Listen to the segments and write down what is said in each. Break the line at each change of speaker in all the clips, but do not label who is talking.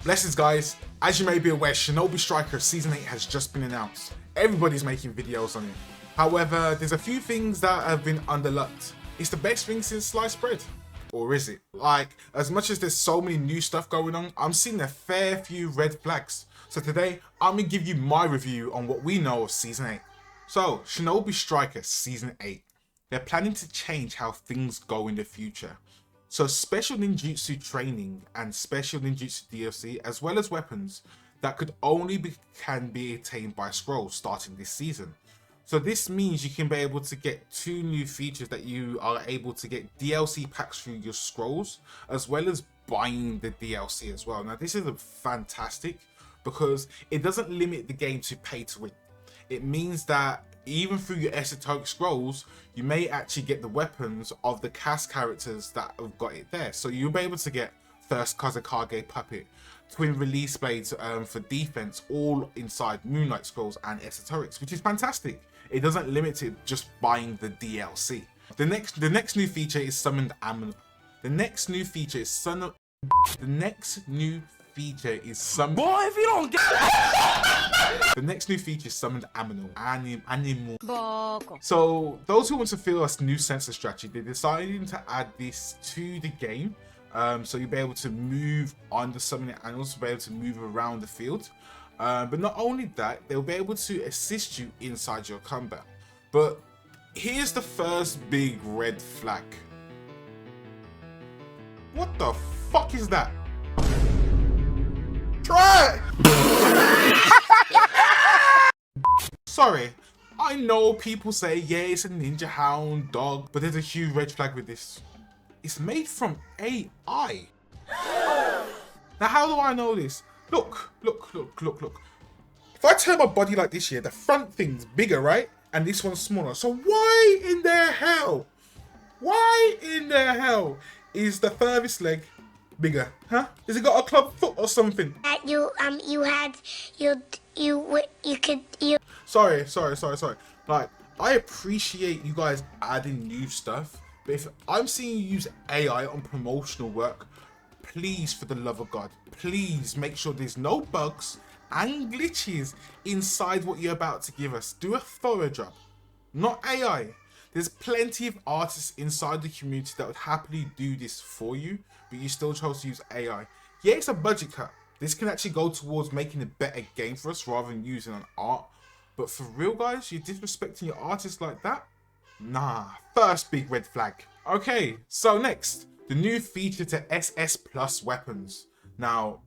Blessings guys, as you may be aware, Shinobi Striker Season 8 has just been announced. Everybody's making videos on it. However, there's a few things that have been underlooked. It's the best thing since sliced bread. Or is it? Like, as much as there's so many new stuff going on, I'm seeing a fair few red flags. So today, I'm going to give you my review on what we know of Season 8. So, Shinobi Striker Season 8. They're planning to change how things go in the future. So special ninjutsu training and special ninjutsu DLC, as well as weapons that could only can be attained by scrolls starting this season. So this means you can be able to get 2 new features that you are able to get DLC packs through your scrolls, as well as buying the DLC as well. Now this is fantastic because it doesn't limit the game to pay to win. It means that even through your esoteric scrolls, you may actually get the weapons of the cast characters that have got it there. So you'll be able to get first Kazekage Puppet, twin release blades for defense, all inside Moonlight scrolls and esoterics, which is fantastic. It doesn't limit it just buying the DLC. The next new feature is summoned Amon. The next new feature is Boy, if you don't get the next new feature is summoned animal. So those who want to feel a new sense of strategy, they're deciding to add this to the game. So you'll be able to move on the summoning animals, to be able to move around the field. But not only that, they'll be able to assist you inside your combat. But here's the first big red flag. What the fuck is that? Try Sorry, I know people say, yeah, it's a ninja hound dog, but there's a huge red flag with this. It's made from AI. Now, how do I know this? Look. If I turn my body like this here, the front thing's bigger, right? And this one's smaller. So why in the hell is the furthest leg bigger, huh? Has it got a club foot or something? Sorry. Like, I appreciate you guys adding new stuff, but if I'm seeing you use AI on promotional work, please, for the love of God, please make sure there's no bugs and glitches inside what you're about to give us. Do a thorough job, not AI. There's plenty of artists inside the community that would happily do this for you, but you still chose to use AI. Yeah, it's a budget cut. This can actually go towards making a better game for us rather than using an art. But for real, guys, you're disrespecting your artists like that? Nah, first big red flag. Okay, so next, the new feature to SS Plus weapons. Now,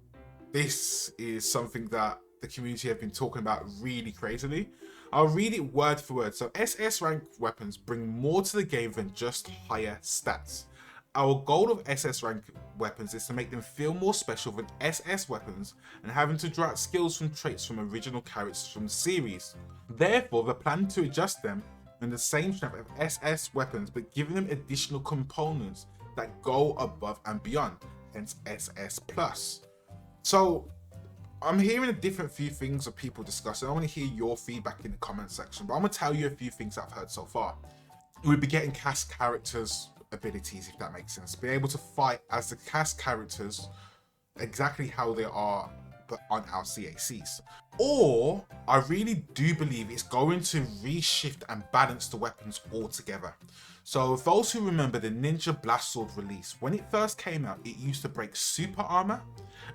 this is something that the community have been talking about really crazily. I'll read it word for word. So SS rank weapons bring more to the game than just higher stats. Our goal of SS rank weapons is to make them feel more special than SS weapons and having to draw out skills from traits from original characters from the series. Therefore, we're planning to adjust them in the same strength of SS weapons, but giving them additional components that go above and beyond, hence SS Plus. So I'm hearing a different few things of people discussing. I want to hear your feedback in the comment section, but I'm going to tell you a few things I've heard so far. We'll be getting cast characters abilities, if that makes sense. Be able to fight as the cast characters exactly how they are, but on our CACs. Or I really do believe it's going to reshift and balance the weapons altogether. So those who remember the Ninja Blast Sword release, when it first came out, it used to break super armor,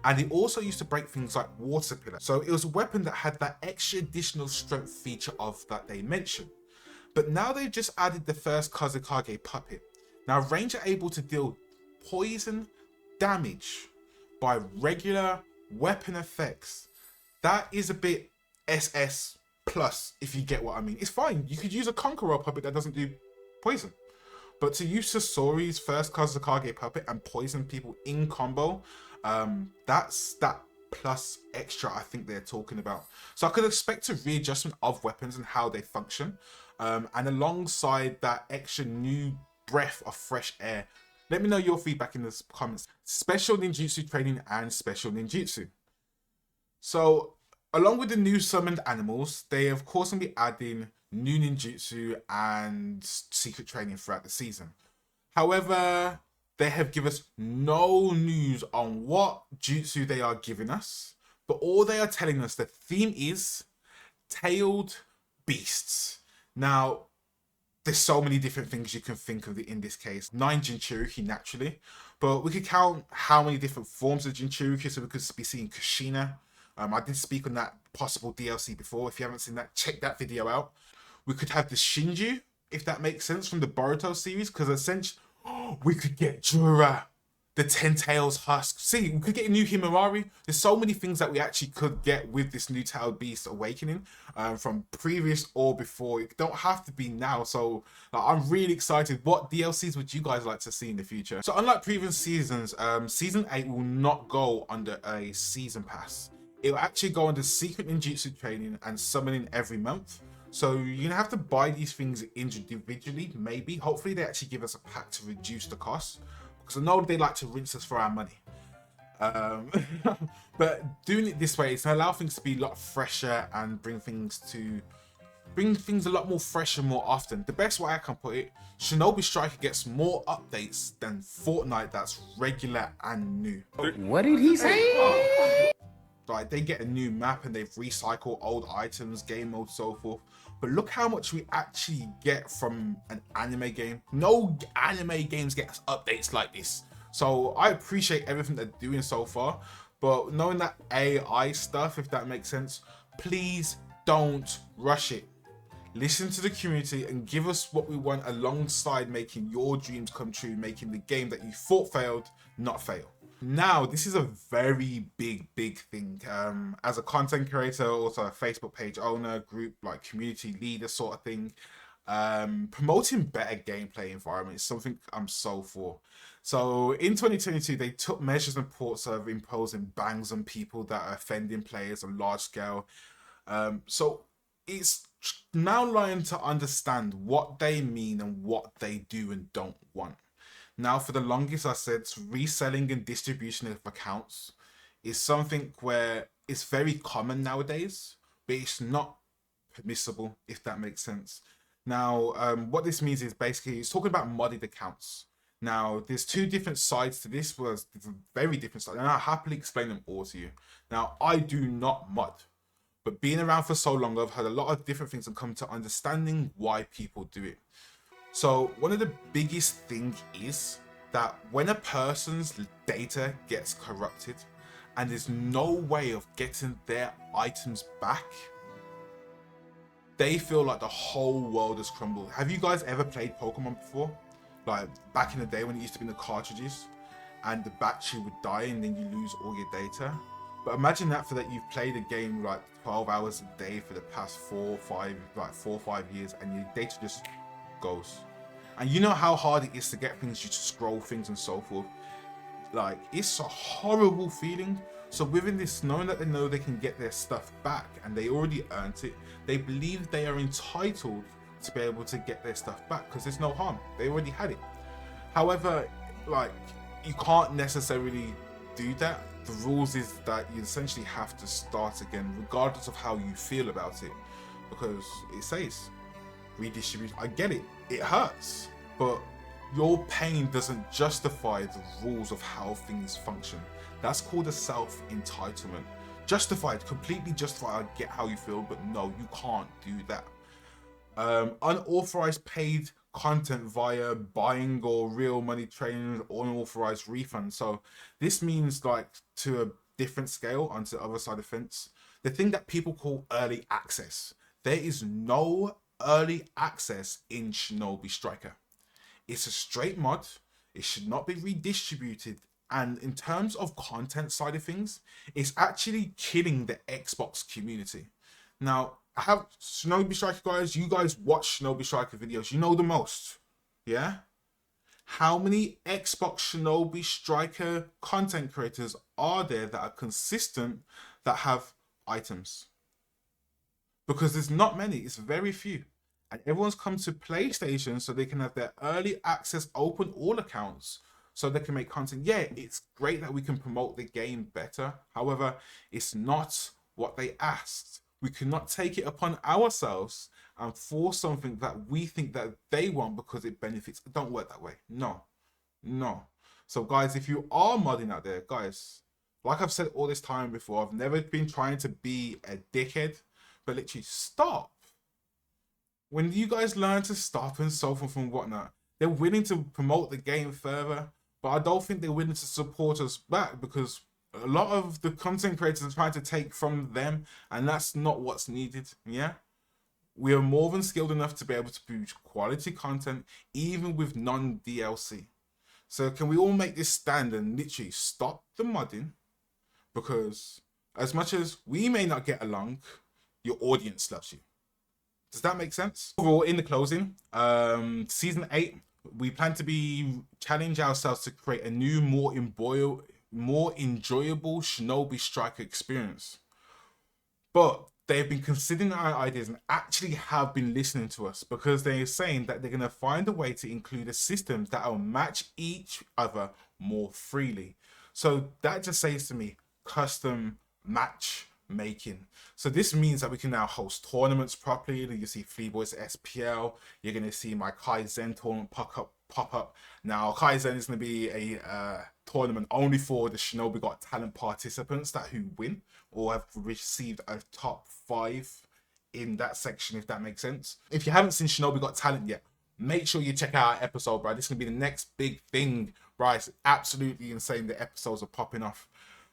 and it also used to break things like water pillar. So it was a weapon that had that extra additional strength feature of that they mentioned. But now they've just added the first Kazekage Puppet. Now, range are able to deal poison damage by regular weapon effects. That is a bit SS plus, if you get what I mean. It's fine. You could use a Conqueror Puppet that doesn't do poison. But to use Sasori's first Kazekage Puppet and poison people in combo, that's that plus extra I think they're talking about. So I could expect a readjustment of weapons and how they function. And alongside that extra new breath of fresh air. Let me know your feedback in the comments. Special ninjutsu training and special ninjutsu. So along with the new summoned animals, they of course will be adding new ninjutsu and secret training throughout the season. However, they have given us no news on what jutsu they are giving us, but all they are telling us the theme is tailed beasts. Now, there's so many different things you can think of in this case. 9 Jinchuriki naturally, but we could count how many different forms of Jinchuriki, so we could be seeing Kushina. I did speak on that possible DLC before. If you haven't seen that, check that video out. We could have the Shinju, if that makes sense, from the Boruto series, because essentially we could get Jura, the Ten Tails Husk. See, we could get a new Himawari. There's so many things that we actually could get with this new Tailed Beast Awakening from previous or before. It don't have to be now. So I'm really excited. What DLCs would you guys like to see in the future? So unlike previous seasons, Season 8 will not go under a Season Pass. It will actually go under Secret Ninjutsu Training and Summoning every month. So you're going to have to buy these things individually, maybe. Hopefully they actually give us a pack to reduce the cost, because I know they like to rinse us for our money. But doing it this way, it's going to allow things to be a lot fresher and bring things a lot more fresh and more often. The best way I can put it, Shinobi Striker gets more updates than Fortnite that's regular and new.
What did he say?
Like, they get a new map and they've recycled old items, game mode, so forth. But look how much we actually get from an anime game. No anime games get updates like this. So I appreciate everything they're doing so far. But knowing that AI stuff, if that makes sense, please don't rush it. Listen to the community and give us what we want alongside making your dreams come true, making the game that you thought failed, not fail. Now, this is a very big thing. As a content creator, also a Facebook page owner, group, like community leader sort of thing, promoting better gameplay environment is something I'm so for. So in 2022, they took measures and reports of imposing bans on people that are offending players on large scale. So it's now learning to understand what they mean and what they do and don't want. Now, for the longest, I said reselling and distribution of accounts is something where it's very common nowadays, but it's not permissible, if that makes sense. Now, what this means is basically it's talking about modded accounts. Now, there's two different sides to this, was very different sides, and I'll happily explain them all to you. Now, I do not mod, but being around for so long, I've heard a lot of different things and come to understanding why people do it. So one of the biggest things is that when a person's data gets corrupted and there's no way of getting their items back, they feel like the whole world has crumbled. Have you guys ever played Pokemon before? Like back in the day when it used to be in the cartridges and the battery would die and then you lose all your data. But imagine that for that you've played a game like 12 hours a day for the past 4 or 5 years and your data just goes. And you know how hard it is to get things, you just scroll things and so forth. Like, it's a horrible feeling. So within this, knowing that they know they can get their stuff back and they already earned it, they believe they are entitled to be able to get their stuff back because there's no harm. They already had it. However, like, you can't necessarily do that. The rules is that you essentially have to start again, regardless of how you feel about it, because it says redistribute. I get it, it hurts, but your pain doesn't justify the rules of how things function. That's called a self-entitlement. Justified, completely justified. I get how you feel, but no, you can't do that. Unauthorized paid content via buying or real money trading or unauthorized refunds. So this means, like, to a different scale onto the other side of the fence, the thing that people call early access. There is no early access in Shinobi Striker. It's a straight mod. It should not be redistributed. And in terms of content side of things, it's actually killing the Xbox community. Now, I have Shinobi Striker guys. You guys watch Shinobi Striker videos. You know the most. Yeah? How many Xbox Shinobi Striker content creators are there that are consistent that have items? Because there's not many. It's very few. And everyone's come to PlayStation so they can have their early access open all accounts so they can make content. Yeah, it's great that we can promote the game better. However, it's not what they asked. We cannot take it upon ourselves and force something that we think that they want because it benefits. It don't work that way. No. So guys, if you are modding out there, guys, like I've said all this time before, I've never been trying to be a dickhead, but literally stop. When you guys learn to stop and so forth and whatnot, they're willing to promote the game further, but I don't think they're willing to support us back, because a lot of the content creators are trying to take from them, and that's not what's needed. Yeah, we are more than skilled enough to be able to produce quality content, even with non-DLC. So can we all make this stand and literally stop the modding? Because as much as we may not get along, your audience loves you. Does that make sense? Overall, in the closing, season 8, we plan to challenge ourselves to create a new, more enjoyable Shinobi Striker experience. But they've been considering our ideas and actually have been listening to us, because they're saying that they're going to find a way to include the systems that will match each other more freely. So that just says to me, custom match making. So this means that we can now host tournaments properly. You see Fleaboy's SPL. You're going to see my Kaizen tournament pop up. Now Kaizen is going to be a tournament only for the Shinobi Got Talent participants who win or have received a top 5 in that section, if that makes sense. If you haven't seen Shinobi Got Talent yet, make sure you check out our episode, bro. This is going to be the next big thing, right? It's absolutely insane. The episodes are popping off.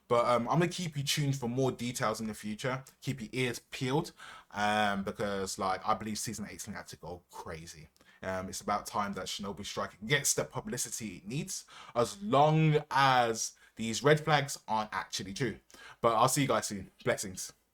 But I'm going to keep you tuned for more details in the future. Keep your ears peeled, because I believe season 8 is going to have to go crazy. It's about time that Shinobi Striker gets the publicity it needs, as long as these red flags aren't actually true. But I'll see you guys soon. Blessings.